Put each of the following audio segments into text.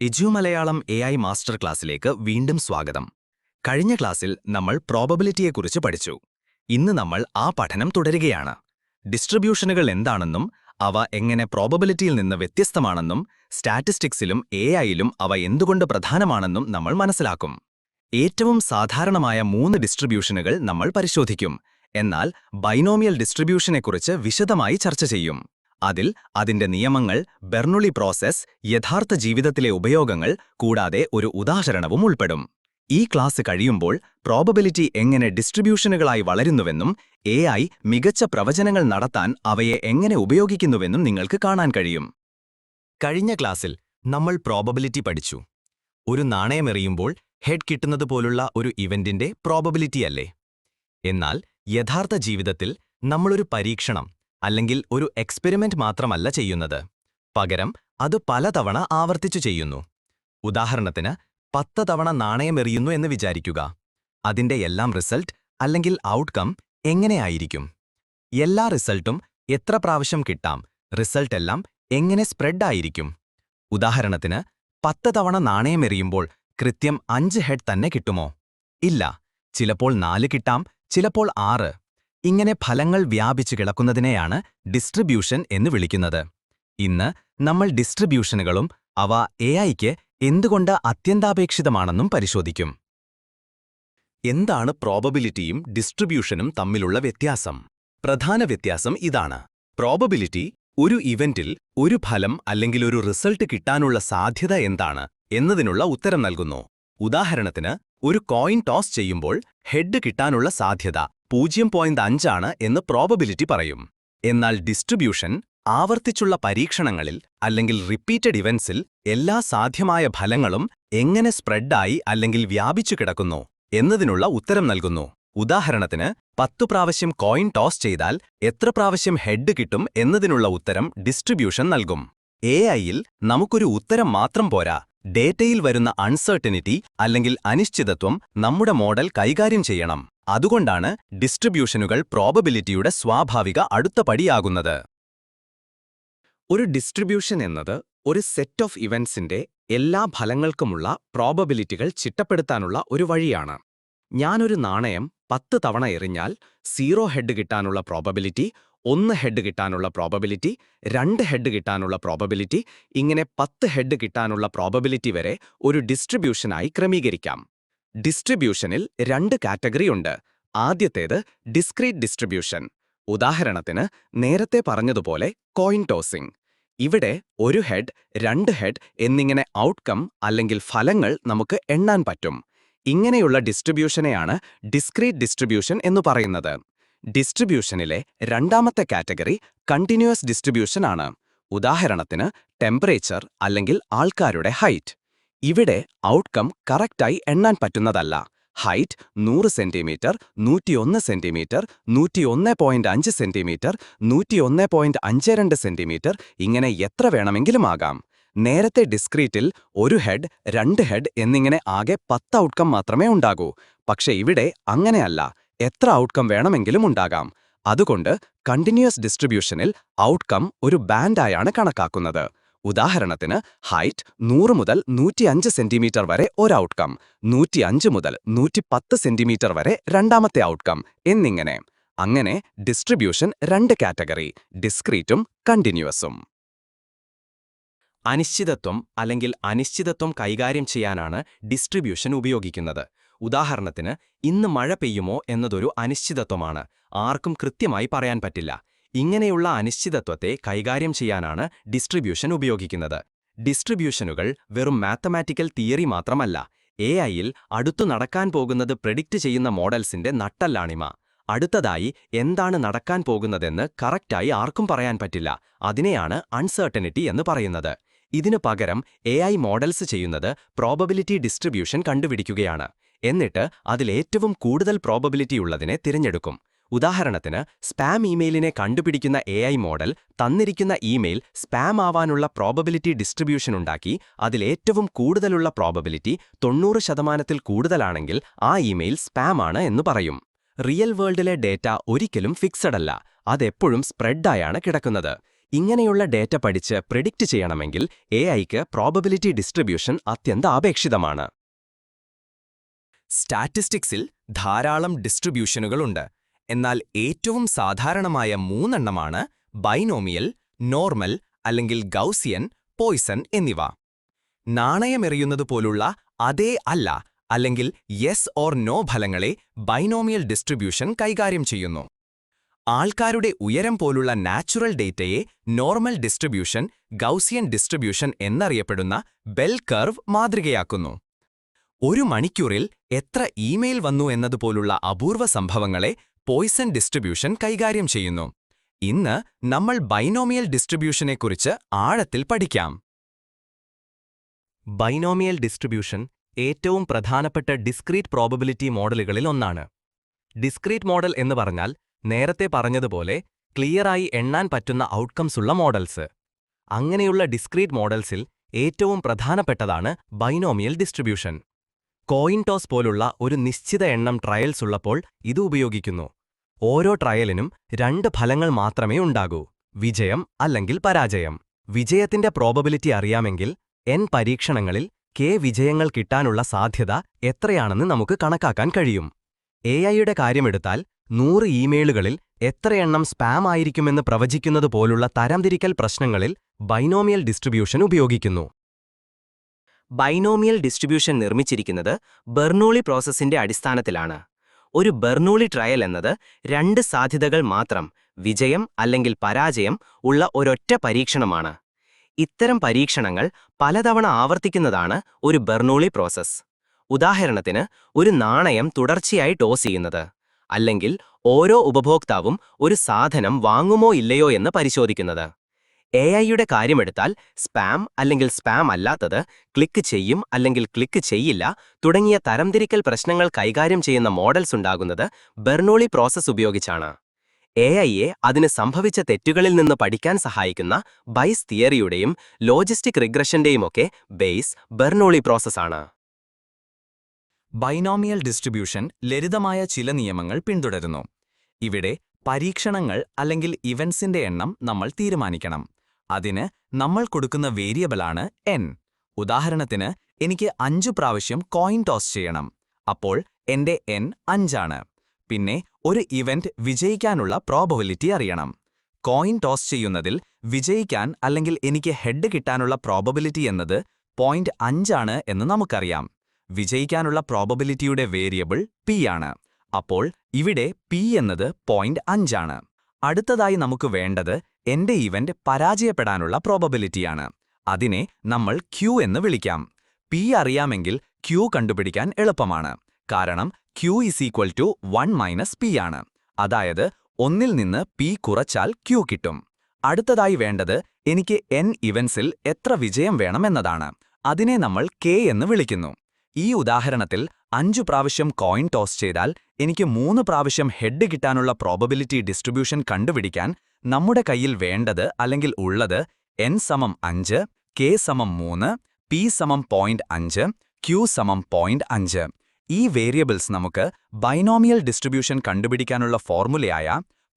എജ്യുമലയാളം AI master ക്ലാസ്സിലേക്ക് വീണ്ടും സ്വാഗതം. കഴിഞ്ഞ ക്ലാസ്സിൽ നമ്മൾ പ്രോബബിലിറ്റിയെക്കുറിച്ച് പഠിച്ചു. ഇന്ന് നമ്മൾ ആ പഠനം തുടരുകയാണ്. ഡിസ്ട്രിബ്യൂഷനുകൾ എന്താണെന്നും അവ എങ്ങനെ പ്രോബബിലിറ്റിയിൽ നിന്ന് വ്യത്യസ്തമാണെന്നും സ്റ്റാറ്റിസ്റ്റിക്സിലും AIയിലും അവ എന്തുകൊണ്ട് പ്രധാനമാണെന്നും നമ്മൾ മനസ്സിലാക്കും. ഏറ്റവും സാധാരണമായ 3 ഡിസ്ട്രിബ്യൂഷനുകൾ നമ്മൾ പരിശോധിക്കും. എന്നാൽ ബൈനോമിയൽ ഡിസ്ട്രിബ്യൂഷനെക്കുറിച്ച് വിശദമായി ചർച്ച ചെയ്യും. അതിന്റെ നിയമങ്ങൾ, ബെർണുളി പ്രോസസ്, യഥാർത്ഥ ജീവിതത്തിലെ ഉപയോഗങ്ങൾ, കൂടാതെ ഒരു ഉദാഹരണവും ഉൾപ്പെടും. ഈ ക്ലാസ് കഴിയുമ്പോൾ പ്രോബബിലിറ്റി എങ്ങനെ ഡിസ്ട്രിബ്യൂഷനുകളായി വളരുന്നുവെന്നും AI മികച്ച പ്രവചനങ്ങൾ നടത്താൻ അവയെ എങ്ങനെ ഉപയോഗിക്കുന്നുവെന്നും നിങ്ങൾക്ക് കാണാൻ കഴിയും. കഴിഞ്ഞ ക്ലാസ്സിൽ നമ്മൾ പ്രോബബിലിറ്റി പഠിച്ചു. ഒരു നാണയമെറിയുമ്പോൾ ഹെഡ് കിട്ടുന്നതുപോലുള്ള ഒരു ഇവന്റിന്റെ പ്രോബബിലിറ്റിയല്ലേ? എന്നാൽ യഥാർത്ഥ ജീവിതത്തിൽ നമ്മളൊരു പരീക്ഷണം അല്ലെങ്കിൽ ഒരു എക്സ്പെരിമെന്റ് മാത്രമല്ല ചെയ്യുന്നത്. പകരം അത് പലതവണ ആവർത്തിച്ചു ചെയ്യുന്നു. ഉദാഹരണത്തിന് 10 തവണ നാണയമെറിയുന്നു എന്ന് വിചാരിക്കുക. അതിന്റെ എല്ലാം റിസൾട്ട് അല്ലെങ്കിൽ ഔട്ട്കം എങ്ങനെയായിരിക്കും? എല്ലാ റിസൾട്ടും എത്ര പ്രാവശ്യം കിട്ടാം? റിസൾട്ട് എല്ലാം എങ്ങനെ സ്പ്രെഡ് ആയിരിക്കും? ഉദാഹരണത്തിന് 10 തവണ നാണയമെറിയുമ്പോൾ കൃത്യം 5 ഹെഡ് തന്നെ കിട്ടുമോ? ഇല്ല. ചിലപ്പോൾ 4 കിട്ടാം, ചിലപ്പോൾ 6. ഇങ്ങനെ ഫലങ്ങൾ വ്യാപിച്ചു കിടക്കുന്നതിനെയാണ് ഡിസ്ട്രിബ്യൂഷൻ എന്ന് വിളിക്കുന്നത്. ഇന്ന് നമ്മൾ ഡിസ്ട്രിബ്യൂഷനുകളും അവ AIക്ക് എന്തുകൊണ്ട് അത്യന്താപേക്ഷിതമാണെന്നും പരിശോധിക്കും. എന്താണ് പ്രോബബിലിറ്റിയും ഡിസ്ട്രിബ്യൂഷനും തമ്മിലുള്ള വ്യത്യാസം? പ്രധാന വ്യത്യാസം ഇതാണ്. പ്രോബബിലിറ്റി ഒരു ഇവന്റിൽ ഒരു ഫലം അല്ലെങ്കിൽ ഒരു റിസൾട്ട് കിട്ടാനുള്ള സാധ്യത എന്താണ് എന്നതിനുള്ള ഉത്തരം നൽകുന്നു. ഉദാഹരണത്തിന്, ഒരു കോയിൻ ടോസ് ചെയ്യുമ്പോൾ ഹെഡ് കിട്ടാനുള്ള സാധ്യത 0.5 ആണ് എന്ന് പ്രോബബിലിറ്റി പറയും. എന്നാൽ ഡിസ്ട്രിബ്യൂഷൻ ആവർത്തിച്ചുള്ള പരീക്ഷണങ്ങളിൽ അല്ലെങ്കിൽ റിപ്പീറ്റഡ് ഇവന്റ്സിൽ എല്ലാ സാധ്യമായ ഫലങ്ങളും എങ്ങനെ സ്പ്രെഡായി അല്ലെങ്കിൽ വ്യാപിച്ചു കിടക്കുന്നു എന്നതിനുള്ള ഉത്തരം നൽകുന്നു. ഉദാഹരണത്തിന്, 10 പ്രാവശ്യം കോയിൻ ടോസ് ചെയ്താൽ എത്ര പ്രാവശ്യം ഹെഡ് കിട്ടും എന്നതിനുള്ള ഉത്തരം ഡിസ്ട്രിബ്യൂഷൻ നൽകും. AIയിൽ നമുക്കൊരു ഉത്തരം മാത്രം പോരാ. ഡേറ്റയിൽ വരുന്ന അൺസർട്ടനിറ്റി അല്ലെങ്കിൽ അനിശ്ചിതത്വം നമ്മുടെ മോഡൽ കൈകാര്യം ചെയ്യണം. അതുകൊണ്ടാണ് ഡിസ്ട്രിബ്യൂഷനുകൾ പ്രോബബിലിറ്റിയുടെ സ്വാഭാവിക അടുത്ത പടിയാകുന്നത്. ഒരു ഡിസ്ട്രിബ്യൂഷൻ എന്നത് ഒരു സെറ്റ് ഓഫ് ഇവന്റ്സിന്റെ എല്ലാ ഫലങ്ങൾക്കുമുള്ള പ്രോബബിലിറ്റികൾ ചിട്ടപ്പെടുത്താനുള്ള ഒരു വഴിയാണ്. ഞാനൊരു നാണയം 10 തവണ എറിഞ്ഞാൽ 0 ഹെഡ് കിട്ടാനുള്ള പ്രോബബിലിറ്റി, 1 ഹെഡ് കിട്ടാനുള്ള പ്രോബബിലിറ്റി, 2 ഹെഡ് കിട്ടാനുള്ള പ്രോബബിലിറ്റി, ഇങ്ങനെ 10 ഹെഡ് കിട്ടാനുള്ള പ്രോബബിലിറ്റി വരെ ഒരു ഡിസ്ട്രിബ്യൂഷനായി ക്രമീകരിക്കാം. ഡിസ്ട്രിബ്യൂഷനിൽ 2 കാറ്റഗറി ഉണ്ട്. ആദ്യത്തേത് ഡിസ്ക്രീറ്റ് ഡിസ്ട്രിബ്യൂഷൻ. ഉദാഹരണത്തിന്, നേരത്തെ പറഞ്ഞതുപോലെ കോയിൻ ടോസിംഗ്. ഇവിടെ 1 ഹെഡ്, 2 ഹെഡ് എന്നിങ്ങനെ ഔട്ട്കം അല്ലെങ്കിൽ ഫലങ്ങൾ നമുക്ക് എണ്ണാൻ പറ്റും. ഇങ്ങനെയുള്ള ഡിസ്ട്രിബ്യൂഷനെയാണ് ഡിസ്ക്രീറ്റ് ഡിസ്ട്രിബ്യൂഷൻ എന്ന് പറയുന്നത്. ഡിസ്ട്രിബ്യൂഷനിലെ രണ്ടാമത്തെ കാറ്റഗറി കണ്ടിന്യൂസ് ഡിസ്ട്രിബ്യൂഷൻ ആണ്. ഉദാഹരണത്തിന്, ടെമ്പറേച്ചർ അല്ലെങ്കിൽ ആൾക്കാരുടെ ഹൈറ്റ്. ഇവിടെ ഔട്ട്കം കറക്റ്റായി എണ്ണാൻ പറ്റുന്നതല്ല. Height 100 centimetre, 101 centimetre, 101.5 centimetre, 101.52 centimetre, ഇങ്ങനെ എത്ര വേണമെങ്കിലും ആകാം. നേരത്തെ ഡിസ്ക്രീറ്റിൽ 1 ഹെഡ്, 2 ഹെഡ് എന്നിങ്ങനെ ആകെ 10 ഔട്ട്കം മാത്രമേ ഉണ്ടാകൂ. പക്ഷെ ഇവിടെ അങ്ങനെയല്ല, എത്ര ഔട്ട്കം വേണമെങ്കിലും ഉണ്ടാകാം. അതുകൊണ്ട് കണ്ടിന്യൂസ് ഡിസ്ട്രിബ്യൂഷനിൽ ഔട്ട്കം ഒരു ബാൻഡായാണ് കണക്കാക്കുന്നത്. ഉദാഹരണത്തിന്, ഹൈറ്റ് 100 മുതൽ 105 സെന്റിമീറ്റർ വരെ ഒരു ഔട്ട്കം, 105 മുതൽ 110 സെന്റിമീറ്റർ വരെ രണ്ടാമത്തെ ഔട്ട്കം എന്നിങ്ങനെ. അങ്ങനെ ഡിസ്ട്രിബ്യൂഷൻ 2 കാറ്റഗറി, ഡിസ്ക്രീറ്റും കണ്ടിന്യൂവസും. അനിശ്ചിതത്വം അല്ലെങ്കിൽ അനിശ്ചിതത്വം കൈകാര്യം ചെയ്യാനാണ് ഡിസ്ട്രിബ്യൂഷൻ ഉപയോഗിക്കുന്നത്. ഉദാഹരണത്തിന്, ഇന്ന് മഴ പെയ്യുമോ എന്നതൊരു അനിശ്ചിതത്വമാണ്. ആർക്കും കൃത്യമായി പറയാൻ പറ്റില്ല. ഇങ്ങനെയുള്ള അനിശ്ചിതത്വത്തെ കൈകാര്യം ചെയ്യാനാണ് ഡിസ്ട്രിബ്യൂഷൻ ഉപയോഗിക്കുന്നത്. ഡിസ്ട്രിബ്യൂഷനുകൾ വെറും മാത്തമാറ്റിക്കൽ തിയറി മാത്രമല്ല. AIയിൽ അടുത്തു നടക്കാൻ പോകുന്നത് പ്രെഡിക്റ്റ് ചെയ്യുന്ന മോഡൽസിന്റെ നട്ടെല്ലാണിമ. അടുത്തതായി എന്താണ് നടക്കാൻ പോകുന്നതെന്ന് കറക്റ്റായി ആർക്കും പറയാൻ പറ്റില്ല. അതിനെയാണ് അൺസർട്ടനിറ്റി എന്ന് പറയുന്നത്. ഇതിനു പകരം AI മോഡൽസ് ചെയ്യുന്നത് പ്രോബബിലിറ്റി ഡിസ്ട്രിബ്യൂഷൻ കണ്ടുപിടിക്കുകയാണ്. എന്നിട്ട് അതിലേറ്റവും കൂടുതൽ പ്രോബബിലിറ്റി ഉള്ളതിനെ തിരഞ്ഞെടുക്കും. ഉദാഹരണത്തിന്, സ്പാം ഇമെയിലിനെ കണ്ടുപിടിക്കുന്ന AI മോഡൽ തന്നിരിക്കുന്ന ഇമെയിൽ സ്പാം ആവാനുള്ള പ്രോബബിലിറ്റി ഡിസ്ട്രിബ്യൂഷൻ ഉണ്ടാക്കി അതിലേറ്റവും കൂടുതലുള്ള പ്രോബബിലിറ്റി 90% കൂടുതലാണെങ്കിൽ ആ ഇമെയിൽ സ്പാം ആണ് എന്ന് പറയും. റിയൽ വേൾഡിലെ ഡേറ്റ ഒരിക്കലും ഫിക്സഡ് അല്ല. അതെപ്പോഴും സ്പ്രെഡായാണ് കിടക്കുന്നത്. ഇങ്ങനെയുള്ള ഡേറ്റ പഠിച്ച് പ്രിഡിക്റ്റ് ചെയ്യണമെങ്കിൽ എഐക്ക് പ്രോബബിലിറ്റി ഡിസ്ട്രിബ്യൂഷൻ അത്യന്താപേക്ഷിതമാണ്. സ്റ്റാറ്റിസ്റ്റിക്സിൽ ധാരാളം ഡിസ്ട്രിബ്യൂഷനുകളുണ്ട്. എന്നാൽ ഏറ്റവും സാധാരണമായ മൂന്നെണ്ണമാണ് ബൈനോമിയൽ, നോർമൽ അല്ലെങ്കിൽ ഗൗസിയൻ, പോയ്സൺ എന്നിവ. നാണയമെറിയുന്നതുപോലുള്ള അതേ അല്ല അല്ലെങ്കിൽ യെസ് ഓർ നോ ഫലങ്ങളെ ബൈനോമിയൽ ഡിസ്ട്രിബ്യൂഷൻ കൈകാര്യം ചെയ്യുന്നു. ആൾക്കാരുടെ ഉയരം പോലുള്ള നാച്ചുറൽ ഡേറ്റയെ നോർമൽ ഡിസ്ട്രിബ്യൂഷൻ, ഗൗസിയൻ ഡിസ്ട്രിബ്യൂഷൻ എന്നറിയപ്പെടുന്ന ബെൽ കർവ് മാതൃകയാക്കുന്നു. ഒരു മണിക്കൂറിൽ എത്ര ഇമെയിൽ വന്നു എന്നതുപോലുള്ള അപൂർവ സംഭവങ്ങളെ പോയ്സൺ ഡിസ്ട്രിബ്യൂഷൻ കൈകാര്യം ചെയ്യുന്നു. ഇന്ന് നമ്മൾ ബൈനോമിയൽ ഡിസ്ട്രിബ്യൂഷനെക്കുറിച്ച് ആഴത്തിൽ പഠിക്കാം. ബൈനോമിയൽ ഡിസ്ട്രിബ്യൂഷൻ ഏറ്റവും പ്രധാനപ്പെട്ട ഡിസ്ക്രീറ്റ് പ്രോബബിലിറ്റി മോഡലുകളിൽ ഒന്നാണ്. ഡിസ്ക്രീറ്റ് മോഡൽ എന്ന് പറഞ്ഞാൽ നേരത്തെ പറഞ്ഞതുപോലെ ക്ലിയറായി എണ്ണാൻ പറ്റുന്ന ഔട്ട്കംസ് ഉള്ള മോഡൽസ്. അങ്ങനെയുള്ള ഡിസ്ക്രീറ്റ് മോഡൽസിൽ ഏറ്റവും പ്രധാനപ്പെട്ടതാണ് ബൈനോമിയൽ ഡിസ്ട്രിബ്യൂഷൻ. കോയിൻ ടോസ് പോലുള്ള ഒരു നിശ്ചിത എണ്ണം ട്രയൽസ് ഉള്ളപ്പോൾ ഇത് ഉപയോഗിക്കുന്നു. ഓരോ ട്രയലിനും 2 ഫലങ്ങൾ മാത്രമേ ഉണ്ടാകൂ, വിജയം അല്ലെങ്കിൽ പരാജയം. വിജയത്തിന്റെ പ്രോബബിലിറ്റി അറിയാമെങ്കിൽ n പരീക്ഷണങ്ങളിൽ k വിജയങ്ങൾ കിട്ടാനുള്ള സാധ്യത എത്രയാണെന്ന് നമുക്ക് കണക്കാക്കാൻ കഴിയും. എഐയുടെ കാര്യമെടുത്താൽ 100 ഇമെയിലുകളിൽ എത്രയെണ്ണം സ്പാം ആയിരിക്കുമെന്ന് പ്രവചിക്കുന്നത് പോലുള്ള തരംതിരിക്കൽ പ്രശ്നങ്ങളിൽ ബൈനോമിയൽ ഡിസ്ട്രിബ്യൂഷൻ ഉപയോഗിക്കുന്നു. ബൈനോമിയൽ ഡിസ്ട്രിബ്യൂഷൻ നിർമ്മിച്ചിരിക്കുന്നത് ബെർണൂളി പ്രോസസ്സിന്റെ അടിസ്ഥാനത്തിലാണ്. ഒരു ബെർണൂളി ട്രയൽ എന്നത് 2 സാധ്യതകൾ മാത്രം, വിജയം അല്ലെങ്കിൽ പരാജയം, ഉള്ള ഒരൊറ്റ പരീക്ഷണമാണ്. ഇത്തരം പരീക്ഷണങ്ങൾ പലതവണ ആവർത്തിക്കുന്നതാണ് ഒരു ബെർണൂളി പ്രോസസ്സ്. ഉദാഹരണത്തിന്, ഒരു നാണയം തുടർച്ചയായി ടോസ് ചെയ്യുന്നത്, അല്ലെങ്കിൽ ഓരോ ഉപഭോക്താവും ഒരു സാധനം വാങ്ങുമോ ഇല്ലയോ എന്ന് പരിശോധിക്കുന്നത്. എഐയുടെ കാര്യമെടുത്താൽ സ്പാം അല്ലെങ്കിൽ സ്പാം അല്ലാത്തത്, ക്ലിക്ക് ചെയ്യും അല്ലെങ്കിൽ ക്ലിക്ക് ചെയ്യില്ല തുടങ്ങിയ തരംതിരിക്കൽ പ്രശ്നങ്ങൾ കൈകാര്യം ചെയ്യുന്ന മോഡൽസ് ഉണ്ടാകുന്നത് ബെർണൂളി പ്രോസസ്സ് ഉപയോഗിച്ചാണ്. എഐയെ അതിന് സംഭവിച്ച തെറ്റുകളിൽ നിന്ന് പഠിക്കാൻ സഹായിക്കുന്ന ബൈസ് തിയറിയുടെയും ലോജിസ്റ്റിക് റിഗ്രഷന്റെയുമൊക്കെ ബേസ് ബെർണൂളി പ്രോസസ്സാണ്. ബൈനോമിയൽ ഡിസ്ട്രിബ്യൂഷൻ ലളിതമായ ചില നിയമങ്ങൾ പിന്തുടരുന്നു. ഇവിടെ പരീക്ഷണങ്ങൾ അല്ലെങ്കിൽ ഇവന്റ്സിന്റെ എണ്ണം നമ്മൾ തീരുമാനിക്കണം. അതിന് നമ്മൾ കൊടുക്കുന്ന വേരിയബിളാണ് n. ഉദാഹരണത്തിന്, എനിക്ക് 5 പ്രാവശ്യം കോയിൻ ടോസ് ചെയ്യണം. അപ്പോൾ എന്റെ n 5 ആണ്. പിന്നെ ഒരു ഇവന്റ് വിജയിക്കാനുള്ള പ്രോബബിലിറ്റി അറിയണം. കോയിൻ ടോസ് ചെയ്യുന്നതിൽ വിജയിക്കാൻ അല്ലെങ്കിൽ എനിക്ക് ഹെഡ് കിട്ടാനുള്ള പ്രോബബിലിറ്റി എന്നത് 0.5 ആണ് എന്ന് നമുക്കറിയാം. വിജയിക്കാനുള്ള പ്രോബബിലിറ്റിയുടെ വേരിയബിൾ p ആണ്. അപ്പോൾ ഇവിടെ p എന്നത് 0.5 ആണ്. അടുത്തതായി നമുക്ക് വേണ്ടത് എന്റെ ഇവന്റ് പരാജയപ്പെടാനുള്ള പ്രോബബിലിറ്റിയാണ്. അതിനെ നമ്മൾ q എന്ന് വിളിക്കാം. p അറിയാമെങ്കിൽ q കണ്ടുപിടിക്കാൻ എളുപ്പമാണ്. കാരണം q = 1 - p ആണ്. അതായത് 1ൽ നിന്ന് p കുറച്ചാൽ q കിട്ടും. അടുത്തതായി വേണ്ടത് എനിക്ക് n ഇവന്റ്സിൽ എത്ര വിജയം വേണമെന്നതാണ്. അതിനെ നമ്മൾ k എന്ന് വിളിക്കുന്നു. ഈ ഉദാഹരണത്തിൽ 5 പ്രാവശ്യം കോയിൻ ടോസ് ചെയ്താൽ എനിക്ക് 3 പ്രാവശ്യം ഹെഡ് കിട്ടാനുള്ള പ്രോബബിലിറ്റി ഡിസ്ട്രിബ്യൂഷൻ കണ്ടുപിടിക്കാൻ നമ്മുടെ കയ്യിൽ വേണ്ടത് അല്ലെങ്കിൽ ഉള്ളത് n = 5, k = 3, p = 0.5, q = 0.5. ഈ വേരിയബിൾസ് നമുക്ക് ബൈനോമിയൽ ഡിസ്ട്രിബ്യൂഷൻ കണ്ടുപിടിക്കാനുള്ള ഫോർമുലയായ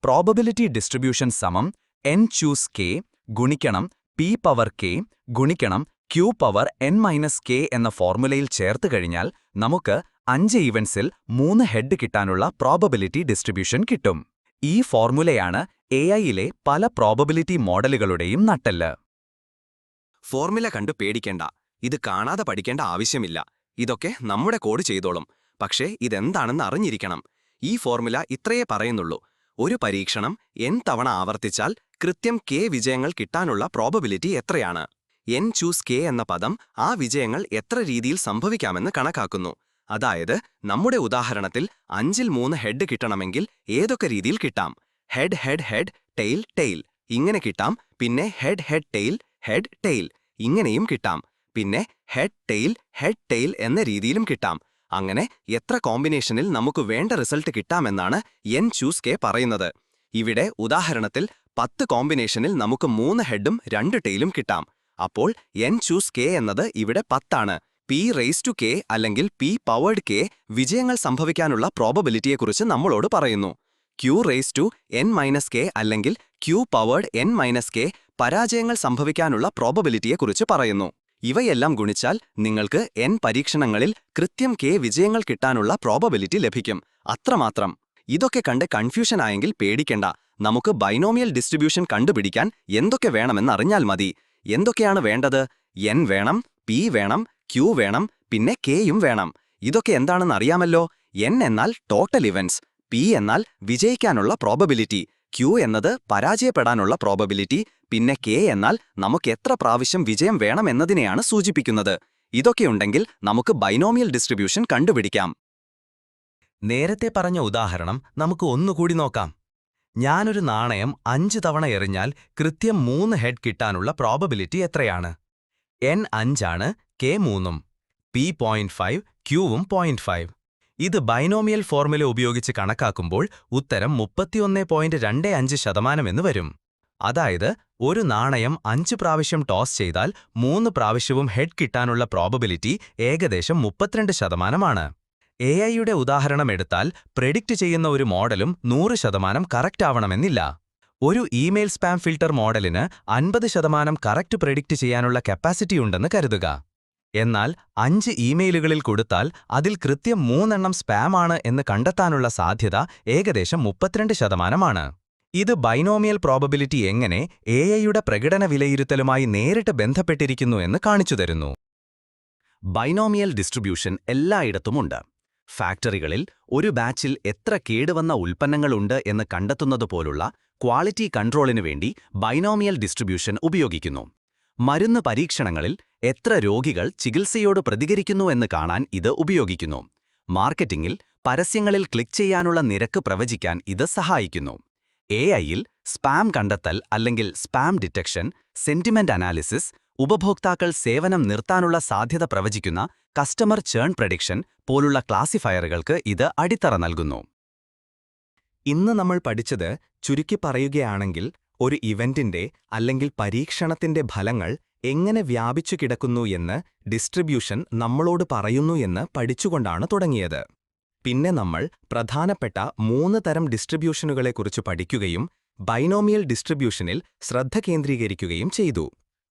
പ്രോബബിലിറ്റി ഡിസ്ട്രിബ്യൂഷൻ സമം n ചൂസ് k ഗുണിക്കണം p പവർ k ഗുണിക്കണം q പവർ n - k എന്ന ഫോർമുലയിൽ ചേർത്ത് കഴിഞ്ഞാൽ നമുക്ക് 5 ഇവന്റ്സിൽ 3 ഹെഡ് കിട്ടാനുള്ള പ്രോബബിലിറ്റി ഡിസ്ട്രിബ്യൂഷൻ കിട്ടും. ഈ ഫോർമുലയാണ് എഐയിലെ പല പ്രോബബിലിറ്റി മോഡലുകളുടെയും നട്ടെല്ല്. ഫോർമുല കണ്ടു പേടിക്കേണ്ട, ഇത് കാണാതെ പഠിക്കേണ്ട ആവശ്യമില്ല. ഇതൊക്കെ നമ്മുടെ കോഡ് ചെയ്തോളും. പക്ഷേ ഇതെന്താണെന്ന് അറിഞ്ഞിരിക്കണം. ഈ ഫോർമുല ഇത്രയേ പറയുന്നുള്ളൂ: ഒരു പരീക്ഷണം n തവണ ആവർത്തിച്ചാൽ കൃത്യം k വിജയങ്ങൾ കിട്ടാനുള്ള പ്രോബബിലിറ്റി എത്രയാണ്. n ചൂസ് k എന്ന പദം ആ വിജയങ്ങൾ എത്ര രീതിയിൽ സംഭവിക്കാമെന്ന് കണക്കാക്കുന്നു. അതായത് നമ്മുടെ ഉദാഹരണത്തിൽ 5ൽ 3 ഹെഡ് കിട്ടണമെങ്കിൽ ഏതൊക്കെ രീതിയിൽ കിട്ടാം? Head head head, tail tail, ഇങ്ങനെ കിട്ടാം. പിന്നെ head head tail head tail, ഇങ്ങനെയും കിട്ടാം. പിന്നെ ഹെഡ് ടെയിൽ എന്ന രീതിയിലും കിട്ടാം. അങ്ങനെ എത്ര കോമ്പിനേഷനിൽ നമുക്ക് വേണ്ട റിസൾട്ട് കിട്ടാമെന്നാണ് n ചൂസ് k പറയുന്നത്. ഇവിടെ ഉദാഹരണത്തിൽ 10 കോമ്പിനേഷനിൽ നമുക്ക് 3 ഹെഡും 2 ടെയിലും കിട്ടാം. അപ്പോൾ n ചൂസ് k എന്നത് ഇവിടെ 10 ആണ്. p റേസ് ടു k അല്ലെങ്കിൽ p പവേർഡ് k വിജയങ്ങൾ സംഭവിക്കാനുള്ള പ്രോബബിലിറ്റിയെക്കുറിച്ച് നമ്മളോട് പറയുന്നു. q raise to n - k അല്ലെങ്കിൽ q പവേർഡ് n - k പരാജയങ്ങൾ സംഭവിക്കാനുള്ള പ്രോബബിലിറ്റിയെക്കുറിച്ച് പറയുന്നു. ഇവയെല്ലാം ഗുണിച്ചാൽ നിങ്ങൾക്ക് n പരീക്ഷണങ്ങളിൽ കൃത്യം k വിജയങ്ങൾ കിട്ടാനുള്ള പ്രോബബിലിറ്റി ലഭിക്കും. അത്രമാത്രം. ഇതൊക്കെ കണ്ട് കൺഫ്യൂഷൻ ആയെങ്കിൽ പേടിക്കണ്ട. നമുക്ക് ബൈനോമിയൽ ഡിസ്ട്രിബ്യൂഷൻ കണ്ടുപിടിക്കാൻ എന്തൊക്കെ വേണമെന്നറിഞ്ഞാൽ മതി. എന്തൊക്കെയാണ് വേണ്ടത്? n വേണം, p വേണം, q വേണം, പിന്നെ kയും വേണം. ഇതൊക്കെ എന്താണെന്ന് അറിയാമല്ലോ. n എന്നാൽ ടോട്ടൽ ഇവന്റ്സ്, p എന്നാൽ വിജയിക്കാനുള്ള പ്രോബബിലിറ്റി, q എന്നത് പരാജയപ്പെടാനുള്ള പ്രോബബിലിറ്റി, പിന്നെ k എന്നാൽ നമുക്ക് എത്ര പ്രാവശ്യം വിജയം വേണമെന്നതിനെയാണ് സൂചിപ്പിക്കുന്നത്. ഇതൊക്കെയുണ്ടെങ്കിൽ നമുക്ക് ബൈനോമിയൽ ഡിസ്ട്രിബ്യൂഷൻ കണ്ടുപിടിക്കാം. നേരത്തെ പറഞ്ഞ ഉദാഹരണം നമുക്ക് ഒന്നുകൂടി നോക്കാം. ഞാനൊരു നാണയം 5 തവണ എറിഞ്ഞാൽ കൃത്യം 3 ഹെഡ് കിട്ടാനുള്ള പ്രോബബിലിറ്റി എത്രയാണ്? n 5 ആണ്, k 3, p 0.5, qവും 0.5. ഇത് ബൈനോമിയൽ ഫോർമുല ഉപയോഗിച്ച് കണക്കാക്കുമ്പോൾ ഉത്തരം 31.25% എന്ന് വരും. അതായത് ഒരു നാണയം 5 പ്രാവശ്യം ടോസ് ചെയ്താൽ 3 പ്രാവശ്യവും ഹെഡ് കിട്ടാനുള്ള പ്രോബബിലിറ്റി ഏകദേശം 32%. AI-യുടെ ഉദാഹരണം എടുത്താൽ പ്രെഡിക്റ്റ് ചെയ്യുന്ന ഒരു മോഡലും 100% കറക്റ്റ് ആവണമെന്നില്ല. ഒരു ഇമെയിൽ സ്പാം ഫിൽട്ടർ മോഡലിന് 50% കറക്റ്റ് പ്രെഡിക്റ്റ് ചെയ്യാനുള്ള കപ്പാസിറ്റി ഉണ്ടെന്ന് കരുതുക. എന്നാൽ 5 ഇമെയിലുകളിൽ കൊടുത്താൽ അതിൽ കൃത്യം 3 എണ്ണം സ്പാം ആണ് എന്ന് കണ്ടെത്താനുള്ള സാധ്യത ഏകദേശം 32%. ഇത് ബൈനോമിയൽ പ്രോബബിലിറ്റി എങ്ങനെ AI-യുടെ പ്രകടന വിലയിരുത്തലുമായി നേരിട്ട് ബന്ധപ്പെട്ടിരിക്കുന്നു എന്ന് കാണിച്ചുതരുന്നു. Binomial distribution എല്ലായിടത്തുമുണ്ട്. ഫാക്ടറികളിൽ ഒരു ബാച്ചിൽ എത്ര കേടുവന്ന ഉൽപ്പന്നങ്ങളുണ്ട് എന്ന് കണ്ടെത്തുന്നതുപോലുള്ള ക്വാളിറ്റി കൺട്രോളിനു വേണ്ടി ബൈനോമിയൽ ഡിസ്ട്രിബ്യൂഷൻ ഉപയോഗിക്കുന്നു. മരുന്ന് പരീക്ഷണങ്ങളിൽ എത്ര രോഗികൾ ചികിത്സയോട് പ്രതികരിക്കുന്നു എന്ന് കാണാൻ ഇത് ഉപയോഗിക്കുന്നു. മാർക്കറ്റിംഗിൽ പരസ്യങ്ങളിൽ ക്ലിക്ക് ചെയ്യാനുള്ള നിരക്ക് പ്രവചിക്കാൻ ഇത് സഹായിക്കുന്നു. AI-യിൽ സ്പാം കണ്ടെത്തൽ അല്ലെങ്കിൽ സ്പാം ഡിറ്റക്ഷൻ, സെന്റിമെന്റ് അനാലിസിസ്, ഉപഭോക്താക്കൾ സേവനം നിർത്താനുള്ള സാധ്യത പ്രവചിക്കുന്ന കസ്റ്റമർ ചേൺ പ്രഡിക്ഷൻ പോലുള്ള ക്ലാസിഫയറുകൾക്ക് ഇത് അടിത്തറ നൽകുന്നു. ഇന്ന് നമ്മൾ പഠിച്ചത് ചുരുക്കി പറയുകയാണെങ്കിൽ ഒരു ഇവന്റിന്റെ അല്ലെങ്കിൽ പരീക്ഷണത്തിന്റെ ഫലങ്ങൾ എങ്ങനെ വ്യാപിച്ചു കിടക്കുന്നു എന്ന് ഡിസ്ട്രിബ്യൂഷൻ നമ്മളോട് പറയുന്നു എന്ന് പഠിച്ചുകൊണ്ടാണ് തുടങ്ങിയത്. പിന്നെ നമ്മൾ പ്രധാനപ്പെട്ട 3 തരം ഡിസ്ട്രിബ്യൂഷനുകളെക്കുറിച്ച് പഠിക്കുകയും ബൈനോമിയൽ ഡിസ്ട്രിബ്യൂഷനിൽ ശ്രദ്ധ കേന്ദ്രീകരിക്കുകയും ചെയ്തു.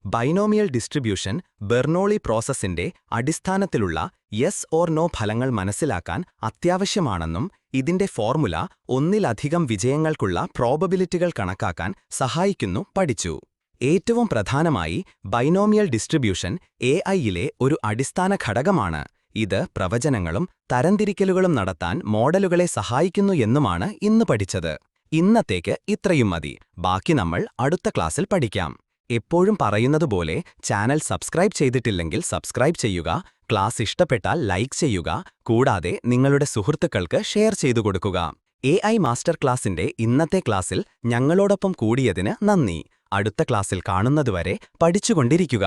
ബൈനോമിയൽ ഡിസ്ട്രിബ്യൂഷൻ ബെർണോളി പ്രോസസ്സിന്റെ അടിസ്ഥാനത്തിലുള്ള യെസ് ഓർ നോ ഫലങ്ങൾ മനസ്സിലാക്കാൻ അത്യാവശ്യമാണെന്നും ഇതിന്റെ ഫോർമുല ഒന്നിലധികം വിജയങ്ങൾക്കുള്ള പ്രോബബിലിറ്റികൾ കണക്കാക്കാൻ സഹായിക്കുന്നു പഠിച്ചു. ഏറ്റവും പ്രധാനമായി ബൈനോമിയൽ ഡിസ്ട്രിബ്യൂഷൻ AI-യിലെ ഒരു അടിസ്ഥാന ഘടകമാണ്. ഇത് പ്രവചനങ്ങളും തരംതിരിക്കലുകളും നടത്താൻ മോഡലുകളെ സഹായിക്കുന്നു എന്നുമാണ് ഇന്ന് പഠിച്ചത്. ഇന്നത്തേക്ക് ഇത്രയും മതി. ബാക്കി നമ്മൾ അടുത്ത ക്ലാസ്സിൽ പഠിക്കാം. എപ്പോഴും പറയുന്നതുപോലെ ചാനൽ സബ്സ്ക്രൈബ് ചെയ്തിട്ടില്ലെങ്കിൽ സബ്സ്ക്രൈബ് ചെയ്യുക, ക്ലാസ് ഇഷ്ടപ്പെട്ടാൽ ലൈക്ക് ചെയ്യുക, കൂടാതെ നിങ്ങളുടെ സുഹൃത്തുക്കൾക്ക് ഷെയർ ചെയ്തു കൊടുക്കുക. AI മാസ്റ്റർ ക്ലാസിന്റെ ഇന്നത്തെ ക്ലാസ്സിൽ ഞങ്ങളോടൊപ്പം കൂടിയതിന് നന്ദി. അടുത്ത ക്ലാസ്സിൽ കാണുന്നതുവരെ പഠിച്ചുകൊണ്ടിരിക്കുക.